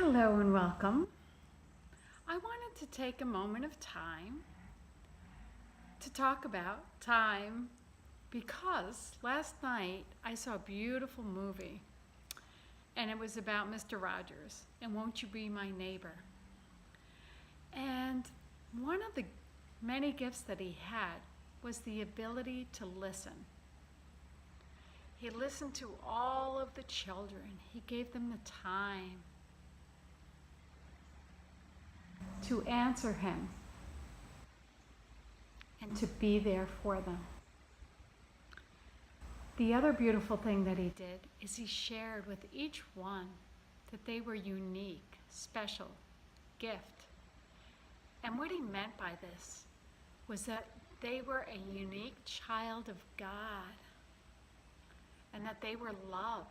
Hello and welcome. I wanted to take a moment of time to talk about time because last night I saw a beautiful movie and it was about Mr. Rogers and Won't You Be My Neighbor? And one of the many gifts that he had was the ability to listen. He listened to all of the children, he gave them the time to answer him and to be there for them. The other beautiful thing that he did is he shared with each one that they were unique, special, gift. And what he meant by this was that they were a unique child of God and that they were love.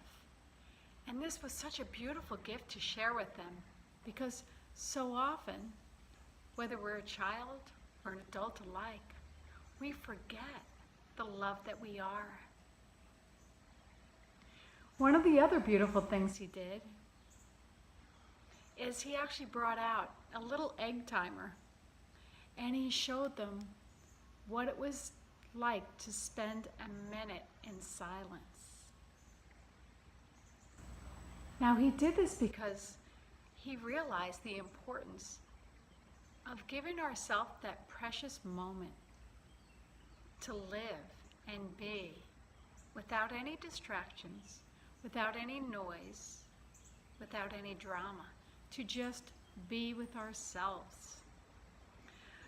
And this was such a beautiful gift to share with them because so often, whether we're a child or an adult alike, we forget the love that we are. One of the other beautiful things he did is he actually brought out a little egg timer and he showed them what it was like to spend a minute in silence. Now he did this because he realized the importance of giving ourselves that precious moment to live and be without any distractions, without any noise, without any drama, to just be with ourselves.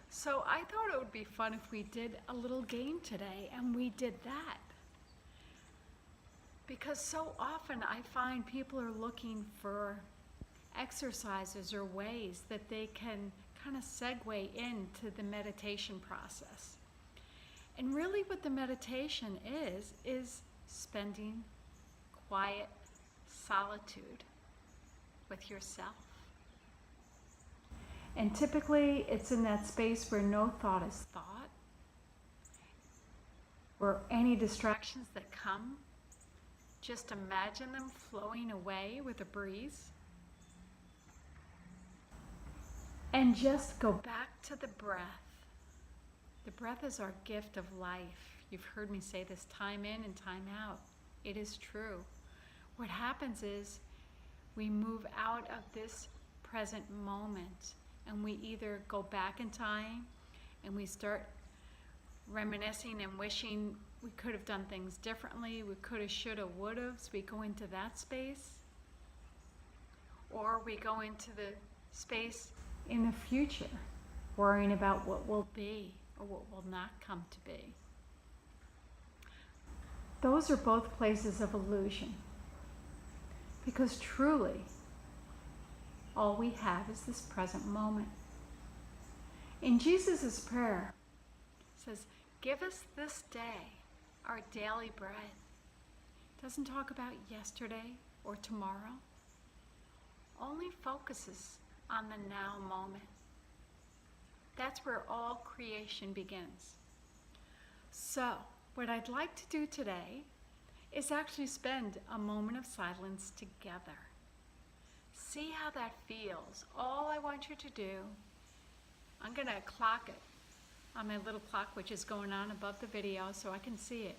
So I thought it would be fun if we did a little game today, and we did that. Because so often I find people are looking for exercises or ways that they can kind of segue into the meditation process. And really what the meditation is spending quiet solitude with yourself. And typically it's in that space where no thought is thought, or any distractions that come, just imagine them flowing away with a breeze. And just go back to the breath. The breath is our gift of life. You've heard me say this time in and time out. It is true. What happens is we move out of this present moment and we either go back in time and we start reminiscing and wishing we could have done things differently, we could have, should have, would have, so we go into that space. Or we go into the space in the future, worrying about what will be or what will not come to be. Those are both places of illusion, because truly, all we have is this present moment. In Jesus' prayer, it says, "Give us this day our daily bread." It doesn't talk about yesterday or tomorrow, only focuses on the now moment. That's where all creation begins. So, what I'd like to do today is actually spend a moment of silence together. See how that feels. All I want you to do, I'm going to clock it on my little clock, which is going on above the video so I can see it.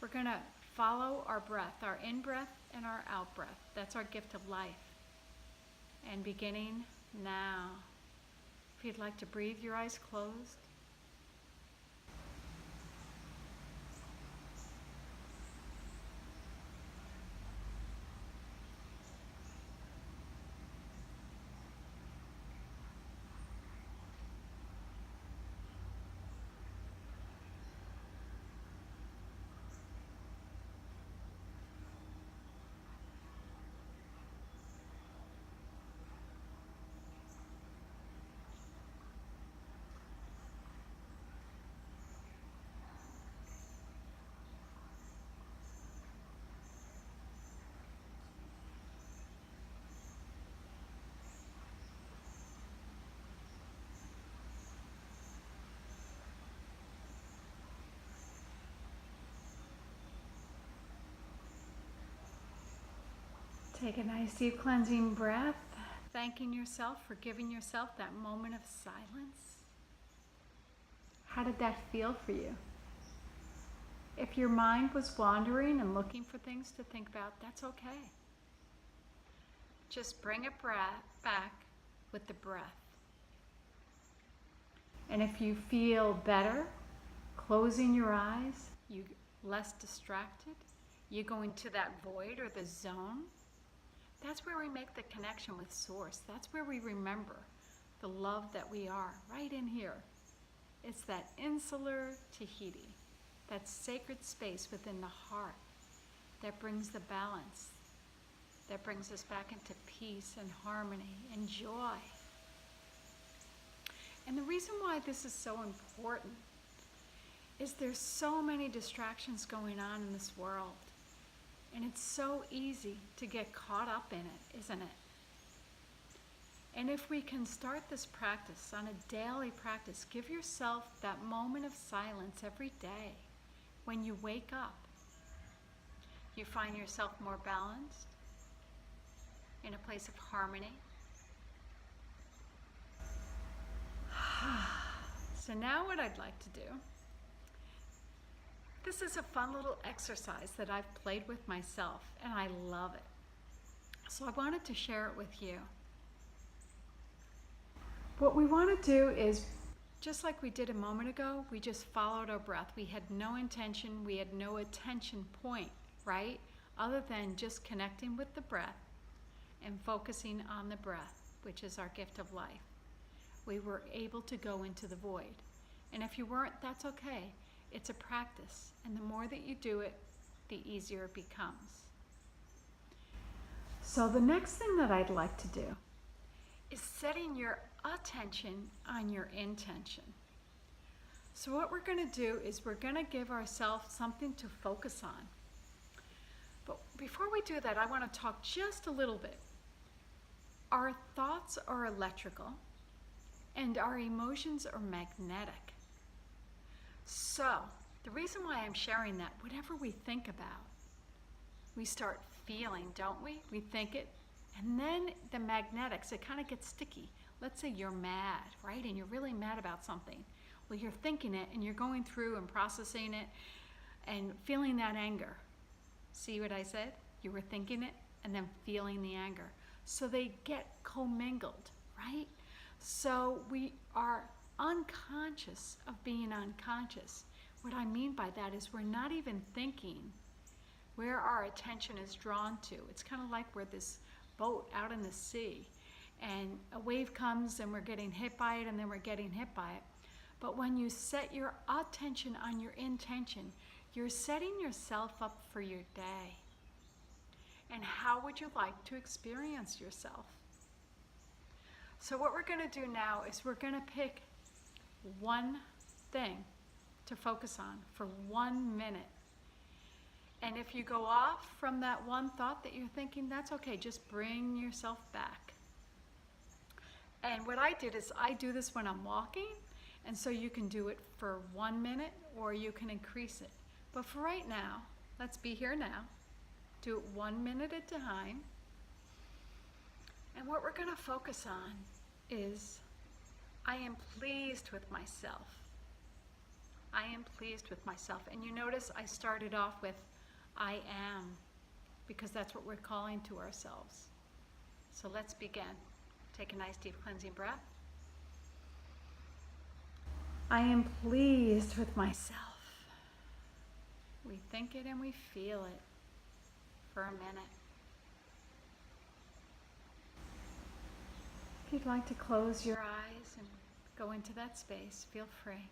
We're going to follow our breath, our in-breath and our out-breath. That's our gift of life. And beginning now. If you'd like to breathe, your eyes closed. Take a nice deep cleansing breath. thanking yourself for giving yourself that moment of silence. How did that feel for you? If your mind was wandering and looking for things to think about, that's okay. Just bring it back with the breath. And if you feel better, closing your eyes, you're less distracted, you go into that void or the zone. That's where we make the connection with Source. That's where we remember the love that we are, right in here. It's that insular Tahiti, that sacred space within the heart that brings the balance, that brings us back into peace and harmony and joy. And the reason why this is so important is there's so many distractions going on in this world. And it's so easy to get caught up in it, isn't it? And if we can start this practice on a daily practice, give yourself that moment of silence every day. When you wake up, you find yourself more balanced, in a place of harmony. So now what I'd like to do, this is a fun little exercise that I've played with myself, and I love it. So I wanted to share it with you. What we want to do is, just like we did a moment ago, we just followed our breath. We had no intention, we had no attention point, right? Other than just connecting with the breath and focusing on the breath, which is our gift of life. We were able to go into the void. And if you weren't, that's okay. It's a practice, and the more that you do it, the easier it becomes. So the next thing that I'd like to do is setting your attention on your intention. So what we're going to do is we're going to give ourselves something to focus on. But before we do that, I want to talk just a little bit. Our thoughts are electrical, and our emotions are magnetic. So, the reason why I'm sharing that, whatever we think about, we start feeling, don't we? We think it, and then the magnetics, it kind of gets sticky. Let's say you're mad, right? And you're really mad about something. Well, you're thinking it, and you're going through and processing it, and feeling that anger. See what I said? You were thinking it, and then feeling the anger. So they get commingled, right? So we are unconscious of being unconscious. What I mean by that is we're not even thinking where our attention is drawn to. It's kind of like we're this boat out in the sea, and a wave comes and we're getting hit by it, and then we're getting hit by it. But when you set your attention on your intention, you're setting yourself up for your day. And how would you like to experience yourself? So what we're going to do now is we're going to pick one thing to focus on for 1 minute. And if you go off from that one thought that you're thinking, that's okay. Just bring yourself back. And what I did is I do this when I'm walking, and so you can do it for 1 minute or you can increase it. But for right now, let's be here now. Do it 1 minute at a time. And what we're going to focus on is, I am pleased with myself. I am pleased with myself. And you notice I started off with I am, because that's what we're calling to ourselves. So let's begin. Take a nice deep cleansing breath. I am pleased with myself. We think it and we feel it for a minute. If you'd like to close your eyes and go into that space, feel free.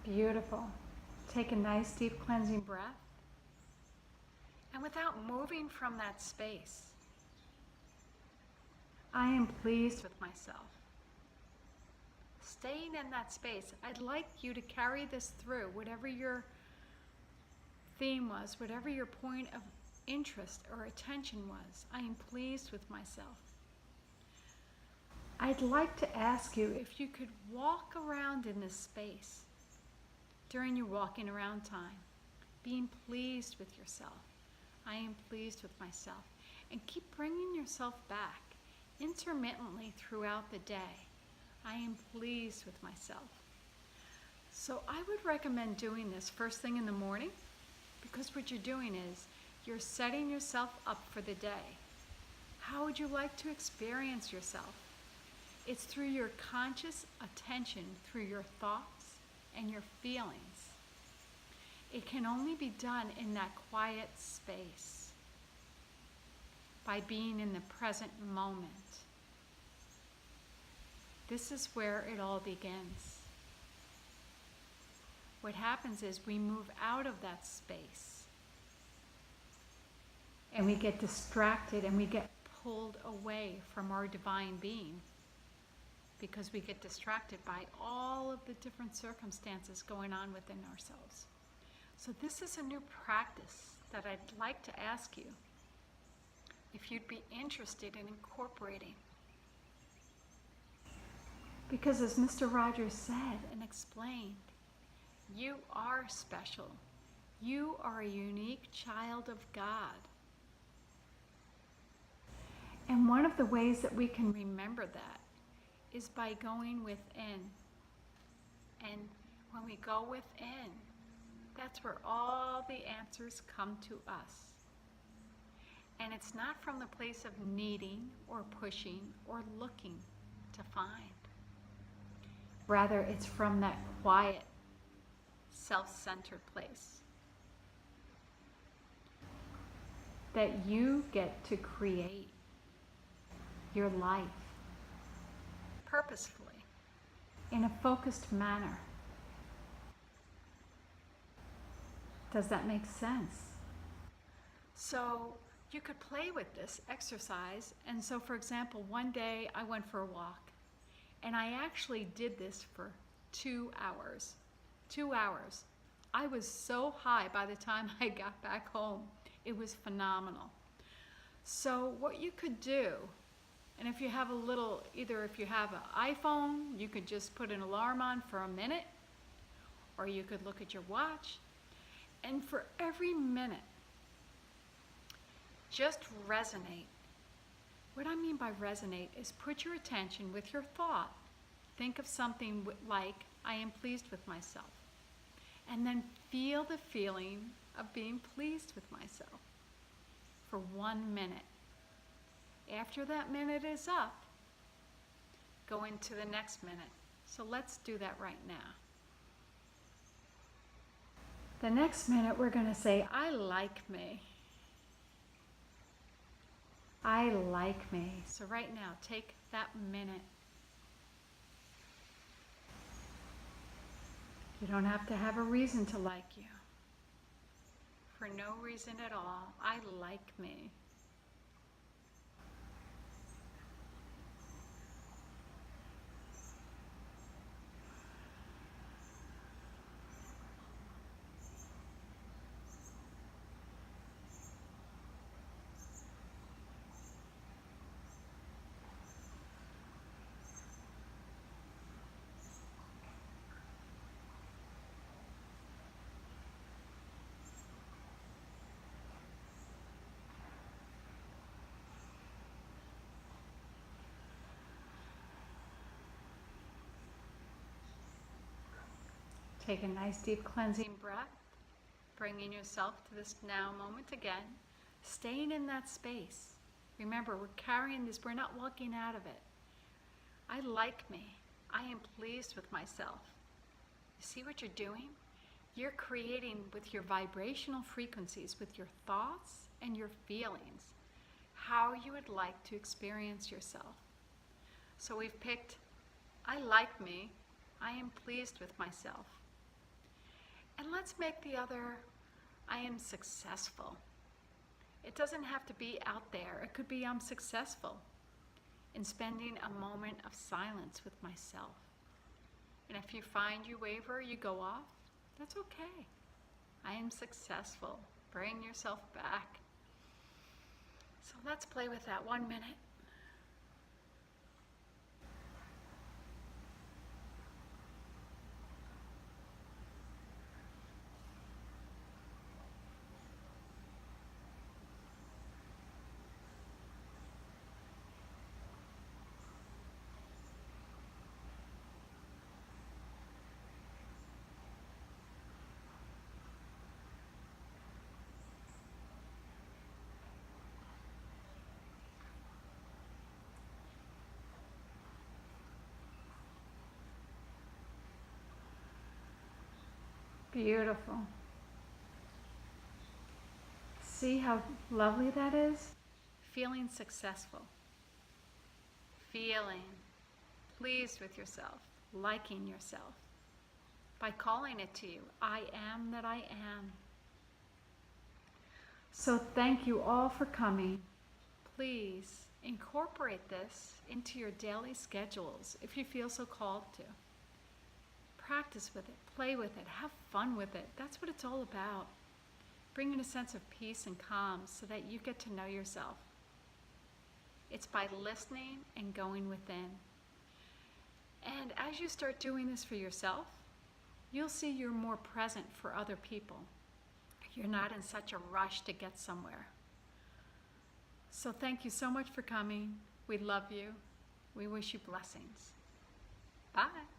Beautiful. Take a nice deep cleansing breath. And without moving from that space, I am pleased with myself. Staying in that space, I'd like you to carry this through, whatever your theme was, whatever your point of interest or attention was. I am pleased with myself. I'd like to ask you if you could walk around in this space during your walking around time, being pleased with yourself. I am pleased with myself. And keep bringing yourself back intermittently throughout the day. I am pleased with myself. So I would recommend doing this first thing in the morning, because what you're doing is you're setting yourself up for the day. How would you like to experience yourself? It's through your conscious attention, through your thoughts and your feelings. It can only be done in that quiet space, by being in the present moment. This is where it all begins. What happens is we move out of that space and we get distracted and we get pulled away from our divine being, because we get distracted by all of the different circumstances going on within ourselves. So this is a new practice that I'd like to ask you if you'd be interested in incorporating. Because as Mr. Rogers said and explained, you are special. You are a unique child of God. And one of the ways that we can remember that is by going within. And when we go within, that's where all the answers come to us. And it's not from the place of needing or pushing or looking to find. Rather, it's from that quiet, self-centered place that you get to create your life purposefully, in a focused manner. Does that make sense? So you could play with this exercise. And so, for example, one day I went for a walk and I actually did this for 2 hours. 2 hours. I was so high by the time I got back home. It was phenomenal. So what you could do, and if you have a little, either if you have an iPhone, you could just put an alarm on for a minute, or you could look at your watch, and for every minute, just resonate. What I mean by resonate is put your attention with your thought. Think of something like, I am pleased with myself. And then feel the feeling of being pleased with myself for 1 minute. After that minute is up, go into the next minute. So let's do that right now. The next minute we're going to say, I like me. I like me. So right now, take that minute. You don't have to have a reason to like you. For no reason at all, I like me. Take a nice deep cleansing breath, bringing yourself to this now moment again, staying in that space. Remember, we're carrying this, we're not walking out of it. I like me. I am pleased with myself. You see what you're doing? You're creating with your vibrational frequencies, with your thoughts and your feelings, how you would like to experience yourself. So we've picked, I like me. I am pleased with myself. And let's make the other, I am successful. It doesn't have to be out there. It could be I'm successful in spending a moment of silence with myself. And if you find you waver, you go off, that's okay. I am successful. Bring yourself back. So let's play with that 1 minute. Beautiful. See how lovely that is? Feeling successful. Feeling pleased with yourself, liking yourself. By calling it to you, I am that I am. So thank you all for coming. Please incorporate this into your daily schedules if you feel so called to. Practice with it, play with it, have fun with it. That's what it's all about. Bringing a sense of peace and calm so that you get to know yourself. It's by listening and going within. And as you start doing this for yourself, you'll see you're more present for other people. You're not in such a rush to get somewhere. So thank you so much for coming. We love you. We wish you blessings. Bye.